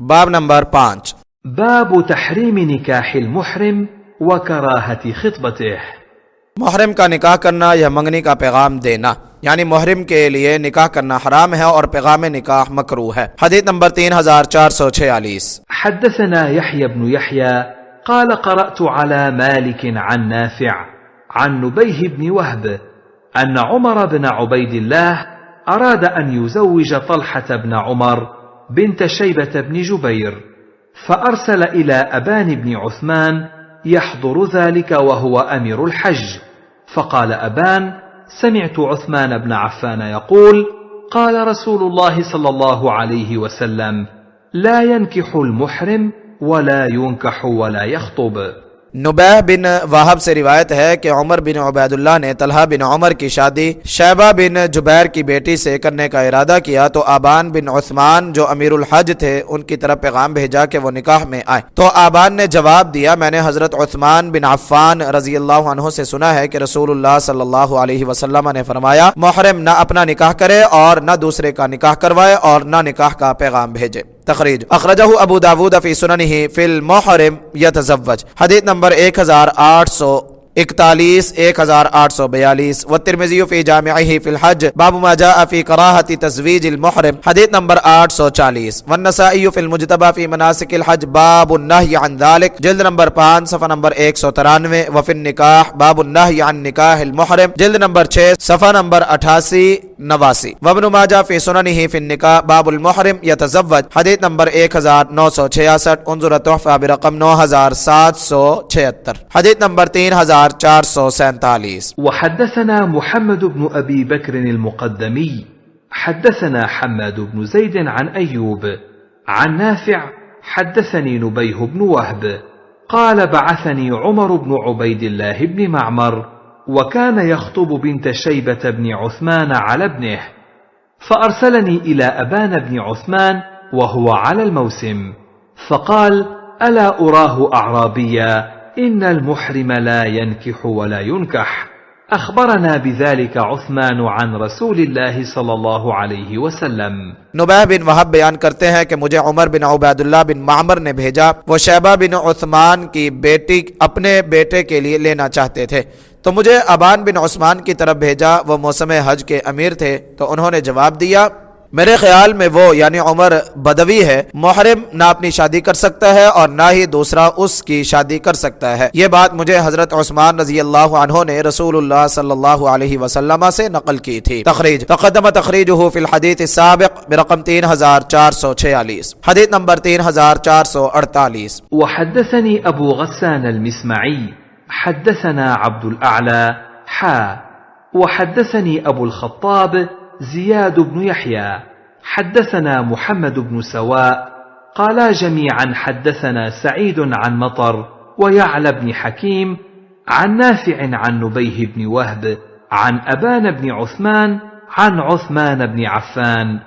बाब नंबर 5। باب تحريم نكاح المحرم وكراهة خطبته। मुहर्रम का निकाह करना या मंगनी का पैगाम देना, यानी मुहर्रम के लिए निकाह करना हराम है और पैगाम निकाह मकरूह है। हदीस नंबर 3446। حدثنا يحيى بن يحيى قال قرأت على مالك عن نافع عن نبيه بن وهب أن عمر بن عبيد الله أراد أن يزوج طلحة بن عمر بنت شيبة بن جبير، فأرسل إلى أبان بن عثمان يحضر ذلك وهو أمير الحج، فقال أبان: سمعت عثمان بن عفان يقول: قال رسول الله صلى الله عليه وسلم: لا ينكح المحرم ولا ينكح ولا يخطب। नुबैह बिन वाहब से रिवायत है कि उमर बिन उबैदुल्लाह ने तलहा बिन उमर की शादी शैबा बिन जुबैर की बेटी से करने का इरादा किया, तो आबान बिन उस्मान जो अमीरुल हज थे उनकी तरफ पैगाम भेजा कि वो निकाह में आए। तो आबान ने जवाब दिया, मैंने हजरत उस्मान बिन अफ़्फ़ान रज़ी अल्लाह अन्हु से सुना है कि रसूलुल्लाह सल्लल्लाहु अलैहि वसल्लम ने फरमाया, मुहर्रम न अपना निकाह करे और न दूसरे का निकाह करवाए और न निकाह का पैगाम भेजे। तखरीज अखरजहु अबू दाऊद फी सुननिही फिल मुहर्रम यतज़व्वज। हदीस नंबर 1841, 1842 व तिर्मिज़ी फी जामिअही फिल हज बाब मा जाअ फी कराहति तज़वीजिल मुहर्रम। हदीस नंबर 840 व नसाई फिल मुज्तबा फी मनासिकिल हज बाबुन नह्य अन ज़ालिक, जिल्द नंबर 5 सफ़ा नंबर 193 व फिन निकाह बाबुन नह्य अन निकाहिल मुहर्रम, जिल्द नंबर 6 सफ़ा नंबर 88-89 व इब्न माजा फी सुननिही फिन निकाह बाबुल मुहर्रम यतज़व्वज। हदीस नंबर 1966 उन्जुर तुहफ़ा बिरक़म 9776। हदीस नंबर 3447। وحدثنا محمد بن أبي بكر المقدمي حدثنا حماد بن زيد عن أيوب عن نافع حدثني نبيه بن وهب قال بعثني عمر بن عبيد الله بن معمر وكان يخطب بنت شيبة بن عثمان على ابنه، فأرسلني إلى أبان بن عثمان وهو على الموسم، فقال: ألا أراه أعرابيا إن المحرم لا ينكح ولا ينكح، أخبرنا بذلك عثمان عن रसूल सल्लल्लाहु अलैहि वसल्लम। नुबैह बिन वहब बयान करते हैं कि मुझे उमर बिन उबैदुल्लाह बिन मामर ने भेजा। वो शैबा बिन उस्मान की बेटी अपने बेटे के लिए लेना चाहते थे, तो मुझे अबान बिन उस्मान की तरफ भेजा। वो मौसम हज के अमीर थे, तो उन्होंने जवाब दिया, मेरे ख्याल में वो यानी उमर बदवी है, मुहर्रम ना अपनी शादी कर सकता है और ना ही दूसरा उसकी शादी कर सकता है। ये बात मुझे हजरत उस्मान रज़ी अल्लाह अन्हु ने रसूलुल्लाह सल्लल्लाहु अलैहि वसल्लम से नकल की थी। तखरीज तक़द्दम तखरीजुहु फिल हदीस साबिक़ बिरक़म 3446। हदीस नंबर 3448। वहद्दसनी अबू गस्सान अल-मिस्मई हद्दसना अब्दुल अअला वहद्दसनी अबुल ख़त्ताब زياد بن يحيى حدثنا محمد بن سواء قالا جميعا حدثنا سعيد عن مطر ويعلى بن حكيم عن نافع عن نبيه بن وهب عن أبان بن عثمان عن عثمان بن عفان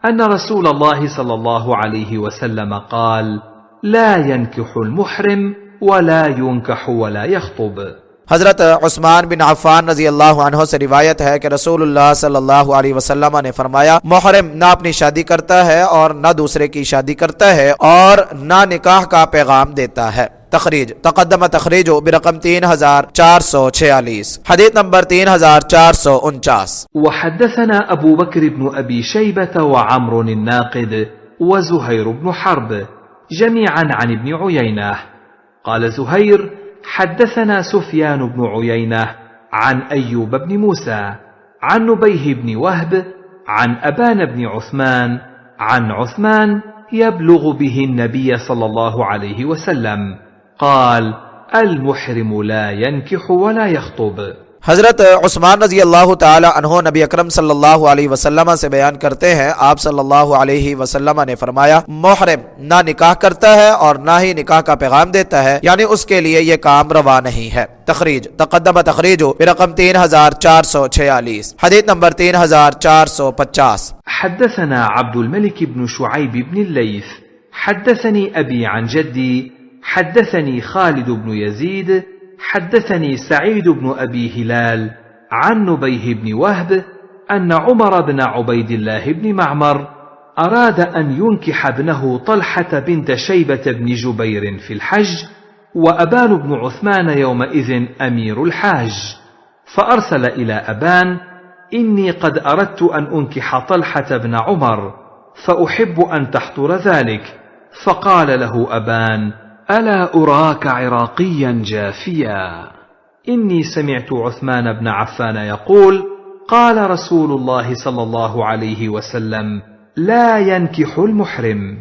أن رسول الله صلى الله عليه وسلم قال: لا ينكح المحرم ولا ينكح ولا يخطب। हज़रत उस्मान बिन अफ़्फ़ान रज़ी अल्लाह अन्हु से रिवायत है कि रसूलुल्लाह सल्लल्लाहु अलैहि वसल्लम ने फरमाया, मुहर्रम ना अपनी शादी करता है और ना दूसरे की शादी करता है और ना निकाह का पैगाम देता है। तखरीज तक़द्दम तखरीज बिरक़म 3446। हदीस नंबर 3449। वहद्दसना अबू बकर बिन अबी शैबह व अम्र الناقد وزهير بن حرب जमीअन عن ابن عيينة قال زهير: حدثنا سفيان بن عيينة عن أيوب بن موسى عن نبيه بن وهب عن أبان بن عثمان عن عثمان يبلغ به النبي صلى الله عليه وسلم قال: المحرم لا ينكح ولا يخطب। हज़रत उस्मान रज़ी अल्लाह ताला अन्हो नबी अकरम सल्लल्लाहु अलैहि वसल्लम से बयान करते हैं, आप सल्लल्लाहु अलैहि वसल्लम ने फरमाया, मुहर्रम ना निकाह करता है और ना ही निकाह का पैगाम देता है, यानी उसके लिए यह काम रवा नहीं है। तखरीज तक़द्दम तखरीज बिरक़म 3446। हदीस नंबर 3450। हद्दसना अब्दुल मलिक बिन शुआइब बिन लैथ हद्दसनी अबी अन जद्दी हद्दसनी खालिद बिन यजीद حدثني سعيد بن أبي هلال عن نبيه بن وهب أن عمر بن عبيد الله بن معمر أراد أن ينكح ابنه طلحة بنت شيبة بن جبير في الحج، وأبان بن عثمان يومئذ أمير الحاج، فأرسل إلى أبان: إني قد أردت أن أنكح طلحة بن عمر، فأحب أن تحضر ذلك. فقال له أبان: ألا أراك عراقيا جافيا؟ إني سمعت عثمان بن عفان يقول: قال رسول الله صلى الله عليه وسلم: لا ينكح المحرم।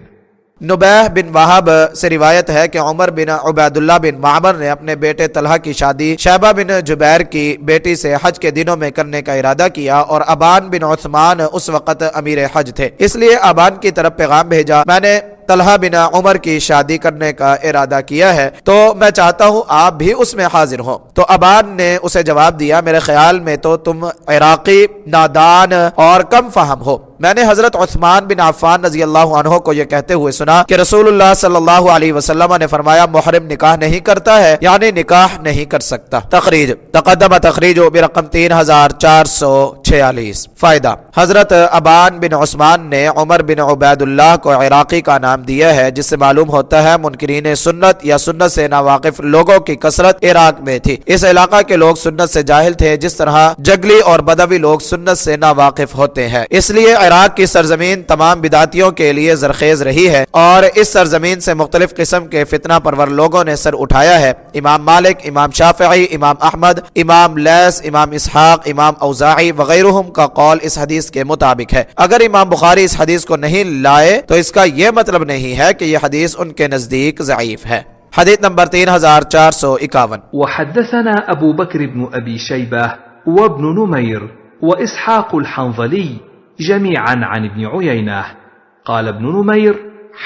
नुबैह बिन वहाब से रिवायत है कि उमर बिन उबैदुल्लाह बिन मामर ने अपने बेटे तलहा की शादी शैबा बिन जुबैर की बेटी से हज के दिनों में करने का इरादा किया और अबान बिन उस्मान उस वक़्त अमीर हज थे, इसलिए अबान की तरफ पैगाम भेजा, मैंने तलहा बिन उमर की शादी करने का इरादा किया है, तो मैं चाहता हूँ आप भी उसमें हाजिर हो। तो अबान ने उसे जवाब दिया, मेरे ख्याल में तो तुम इराकी, नादान और कम फहम हो। मैंने हजरत उस्मान बिन अफ़्फ़ान रज़ी अल्लाहु अन्हु को यह कहते हुए सुना कि रसूलुल्लाह सल्लल्लाहु अलैहि वसल्लम ने फरमाया, मुहरिम निकाह नहीं करता है, यानी निकाह नहीं कर सकता। तखरीज तक़द्दम तखरीज बिरक़म 3446। फ़ायदा, हजरत अबान बिन उस्मान ने उमर बिन उबैदुल्लाह को इराकी का नाम दिया है, जिससे मालूम होता है मुनकिरीन सुन्नत या सुन्नत से नावाकिफ लोगों की कसरत इराक में थी। इस इलाका के लोग सुन्नत से जाहिल थे, जिस तरह जगली और बदवी लोग सुन्नत से नावाकिफ होते हैं। इसलिए इराक की सरजमीन तमाम बिदातियों के लिए जरखेज रही है और इस सरजमीन से मुख्तलिफ किस्म के फितना परवर लोगों ने सर उठाया है। इमाम मालिक, इमाम शाफिई, इमाम अहमद, इमाम लैस, इमाम इसहाक, इमाम औज़ाई वगैरहुम का कौल इस हदीस के मुताबिक है। अगर इमाम बुखारी इस हदीस को नहीं लाए तो इसका यह मतलब नहीं है कि यह हदीस उनके नजदीक ज़ईफ है। हदीस नंबर 3451। वहद्दसना अबू बकर इब्न अबी शैबह व इब्न नुमैर व इसहाक अल-हंज़ली जमीअन अन इब्न उयैनह قال ابن نمير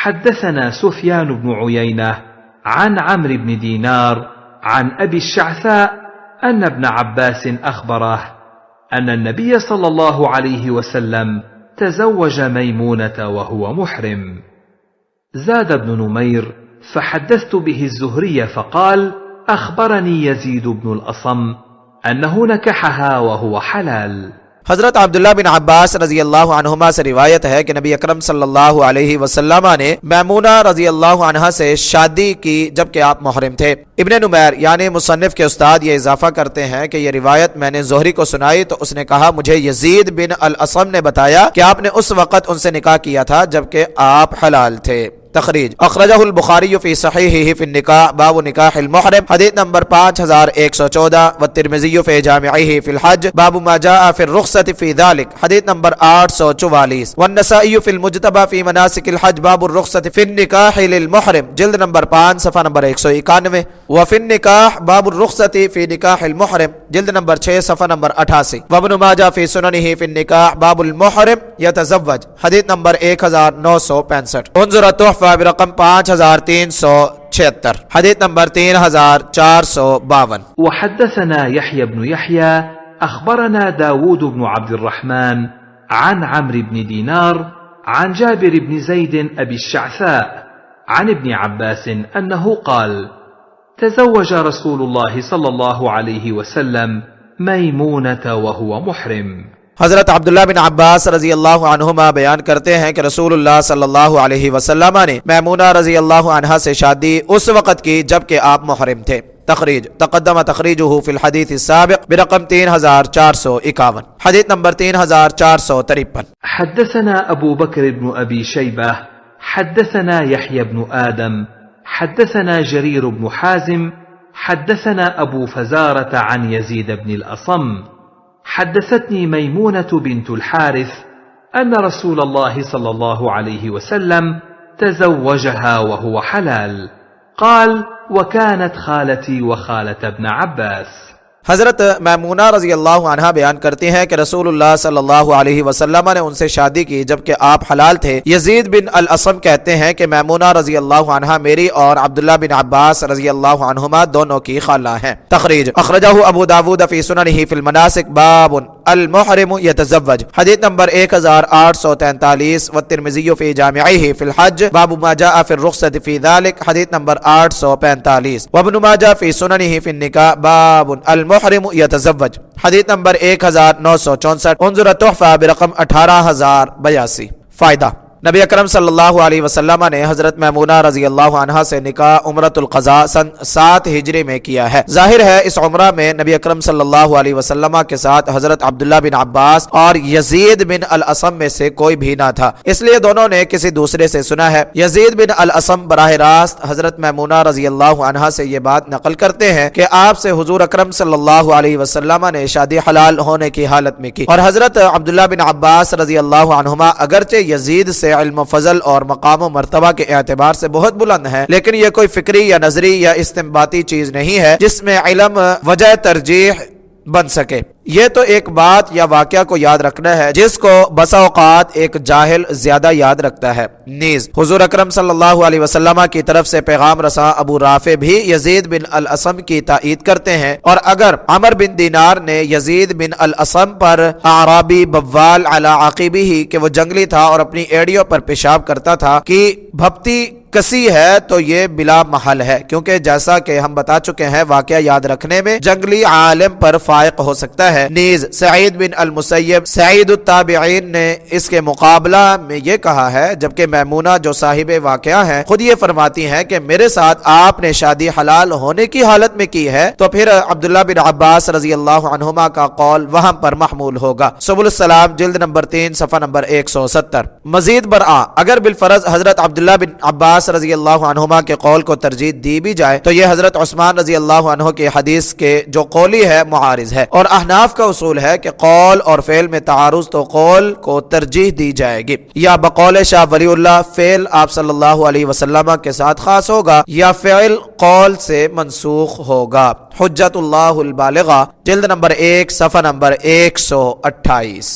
حدثنا سفيان بن عيينة عن عمرو بن دينار عن أبي الشعثاء أن ابن عباس أخبره أن النبي صلى الله عليه وسلم تزوج ميمونة وهو محرم. زاد ابن نمير: فحدثت به الزهري فقال: أخبرني يزيد بن الأصم أنه نكحها وهو حلال. हजरत अब्दुल्लाह बिन अब्बास रजी अल्लाह अन्हुमा से रिवायत है कि नबी अकरम सल्लल्लाहु अलैहि वसल्लम ने मैमूना रजी अल्लाह अन्हा से शादी की जबकि आप मुहरिम थे। इब्ने नुमैर यानी मुसन्निफ के उस्ताद ये इजाफा करते हैं कि ये रिवायत मैंने जोहरी को सुनाई तो उसने कहा, मुझे यजीद बिन अल असम ने बताया कि आपने उस वक़्त उनसे निकाह किया था जबकि आप हलाल थे। तखरीज अखरजहुल बुखारी फी सहीहिही फी निकाह बाब निकाहिल मुहरिम हदीस नंबर 5114 व तिर्मिज़ी फी जामिइही फिल हज बाब मा जाअ फी रुख़सत फी ज़ालिक हदीस नंबर 844 व नसाई फिल मुज्तबा फी मनासिकिल हज बाब रुख़सत फी निकाह लिल मुहरिम जिल्द नंबर 5 सफ़ा नंबर 191 व फी निकाह बाब रुख़सत फी निकाहिल मुहरिम जिल्द नंबर 6 सफ़ा नंबर 88 व इब्न माजा फी सुननिही फी निकाह बाबुल मुहरिम यतज़व्वज हदीस नंबर 1965 उन्ज़ुर रकम 5376 हदीस नंबर 3452। وحدثنا يحيى بن يحيى أخبرنا داود بن عبد الرحمن عن عمرو بن دينار عن جابر بن زيد أبي الشعثاء عن ابن عباس أنه قال: تزوج رسول الله صلى الله عليه وسلم ميمونة وهو محرم। हजरत अब्दुल्लाह बिन अब्बास रजी अल्लाह अन्हुमा बयान करते हैं कि रसूलुल्लाह सल्लल्लाहु अलैहि वसल्लम ने मैमूना रजी अल्लाह अन्हा से शादी उस वक़्त की जबकि आप मुहरिम थे। तखरीज तक़द्दम तखरीजुहु फिल हदीस अस्साबिक़ बिरक़म 3451 हदीस नंबर 3453। हद्दसना अबू बकर इब्न अबी शैबह हद्दसना यहया इब्न आदम हद्दसना जरीर इब्न हाजिम हद्दसना अबू फज़ारह अन यज़ीद इब्न अल-असम حدثتني ميمونة بنت الحارث أن رسول الله صلى الله عليه وسلم تزوجها وهو حلال. قال: وكانت خالتي وخالة ابن عباس। हजरत मैमूना रजी अल्लाह अन्हा बयान करती हैं कि रसूलुल्लाह सल्लल्लाहु अलैहि वसल्लम ने उनसे शादी की जबकि आप हलाल थे। यजीद बिन अल असम कहते हैं कि मैमूना रजी अल्लाह अन्हा मेरी और अब्दुल्लाह बिन अब्बास रजी अल्लाह अन्हुमा दोनों की खाला हैं। तखरीज अखरजहु अबू दाऊद फी सुननिही फिल मनासिक बाब अल मुहरिम यतज़व्वज हदीस नंबर 1843 व तिर्मिज़ी फी जामिइही फिल हज बाब मा जाअ फी रुख़सत फी ज़ालिक हदीस नंबर 845 व इब्न माजा फी सुननिही फी निकाह बाब अल मुहरिम यतज़व्वज हदीस नंबर 1964 उन्ज़ुर तुहफ़ा बिरक़म 18082। फ़ायदा नबी अकरम सल्लल्लाहु अलैहि वसल्लम ने हजरत मैमूना रजी अल्लाह अन्हा से निकाह उम्रतुल क़ज़ा सन 7 हिजरी में किया है। जाहिर है इस उम्रा में नबी अकरम सल्लल्लाहु अलैहि वसल्लम के साथ हजरत अब्दुल्ला बिन अब्बास और यजीद बिन अल असम में से कोई भी ना था, इसलिए दोनों ने किसी दूसरे से सुना है। यजीद बिन अल असम बराह रास्त हजरत मैमूना रजी अल्लाह अन्हा से ये बात नकल करते हैं कि आपसे हुजूर अकरम सल्लल्लाहु अलैहि वसल्लम ने शादी हलाल होने की हालत में की, और हजरत अब्दुल्ला बिन अब्बास रजी अल्लाह अन्हुमा अगरचे यजीद से इल्म फजल और मकाम मर्तबा के एतबार से बहुत बुलंद है, लेकिन यह कोई फिक्री या नजरी या इस्तिंबाती चीज नहीं है जिसमें इल्म वजह तरजीह बन सके। ये तो एक बात या वाकया को याद रखना है जिसको बसा औकात एक जाहिल ज्यादा याद रखता है। नीज हुजूर अकरम सल्लल्लाहु अलैहि वसल्लम की तरफ से पैगाम रसा अबू राफे भी यजीद बिन अल असम की ताईद करते हैं, और अगर अमर बिन दीनार ने यजीद बिन अल असम पर आराबी बव्वाल अला आकिबी ही कि वो जंगली था और अपनी एड़ियों पर पेशाब करता था कि भक्ति कसी है, तो ये बिला महल है, क्योंकि जैसा कि हम बता चुके हैं वाकया याद रखने में जंगली आलिम पर फायक हो सकता है। नीज सईद बिन अल मुसय्यब सईद ताबिईन ने इसके मुकाबला में ये कहा है, जबकि मैमूना जो साहिब वाकया है खुद ये फरमाती हैं कि मेरे साथ आपने शादी हलाल होने की हालत में की है, तो फिर अब्दुल्ला बिन अब्बास रजी अल्लाह अन्हुमा का कौल वहां पर महमूल होगा। सुबुल सलाम जिल्द नंबर 3 सफ़ा नंबर 170। मजीद बरआ अगर बिलफरज हजरत अब्दुल्ला बिन अब्बास रजी अल्लाह अन्हुमा के कौल को तरजीह दी भी जाए तो यह हजरत उस्मान रजी अल्लाह अन्हु के हदीस के जो कौली है मुआरिज है, और अहनाफ का उसूल है कि कौल और फेल में तारुज तो कौल को तरजीह दी जाएगी, या बकौल शाह वलीउल्लाह फेल आप सल्लल्लाहु अलैहि वसल्लम के साथ खास होगा या फेल कौल से मंसूख होगा। हुज्जतुल्लाहुल बालिगा जिल्द नंबर 1 सफ़ा नंबर 128।